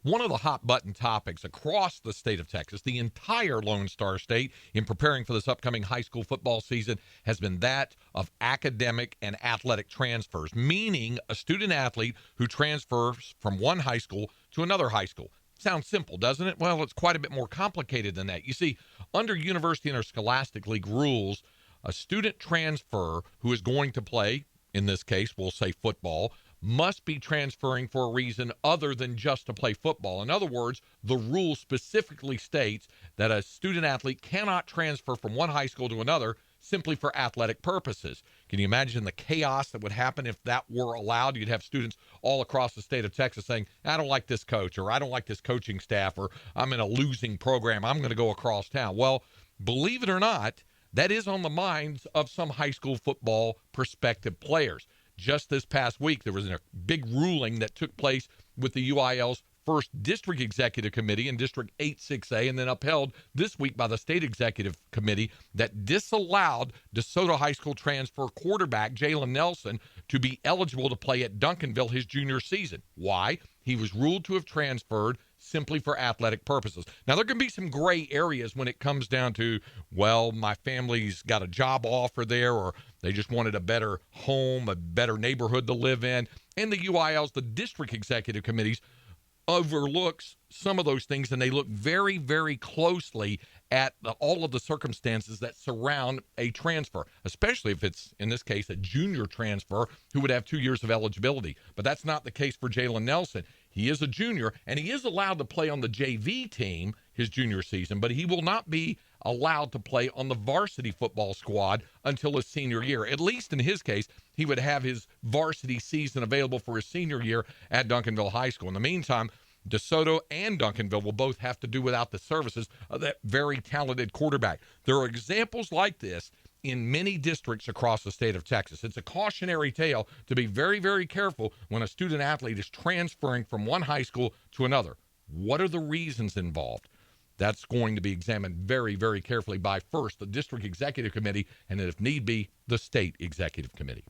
One of the hot button topics across the state of Texas, the entire Lone Star State, in preparing for this upcoming high school football season has been that of academic and athletic transfers, meaning a student athlete who transfers from one high school to another high school. Sounds simple, doesn't it? Well, it's quite a bit more complicated than that. You see, under University Interscholastic League rules, a student transfer who is going to play, in this case, we'll say football, must be transferring for a reason other than just to play football. In other words, the rule specifically states that a student athlete cannot transfer from one high school to another simply for athletic purposes. Can you imagine the chaos that would happen if that were allowed? You'd have students all across the state of Texas saying, I don't like this coach, or I don't like this coaching staff, or I'm in a losing program, I'm going to go across town. Well, believe it or not, that is on the minds of some high school football prospective players. Just this past week, there was a big ruling that took place with the UIL's first district executive committee in District 86A, and then upheld this week by the state executive committee that disallowed DeSoto High School transfer quarterback Jalen Nelson to be eligible to play at Duncanville his junior season. Why? He was ruled to have transferred simply for athletic purposes. Now, there can be some gray areas when it comes down to, well, my family's got a job offer there, or they just wanted a better home, a better neighborhood to live in. And the UILs, the district executive committees, overlooks some of those things, and they look very, very closely at all of the circumstances that surround a transfer, especially if it's, in this case, a junior transfer who would have 2 years of eligibility. But that's not the case for Jalen Nelson. He is a junior, and he is allowed to play on the JV team his junior season, but he will not be allowed to play on the varsity football squad until his senior year. At least in his case, he would have his varsity season available for his senior year at Duncanville High School. In the meantime, DeSoto and Duncanville will both have to do without the services of that very talented quarterback. There are examples like this in many districts across the state of Texas. It's a cautionary tale to be very, very careful when a student athlete is transferring from one high school to another. What are the reasons involved? That's going to be examined very, very carefully by first the district executive committee, and then if need be, the state executive committee.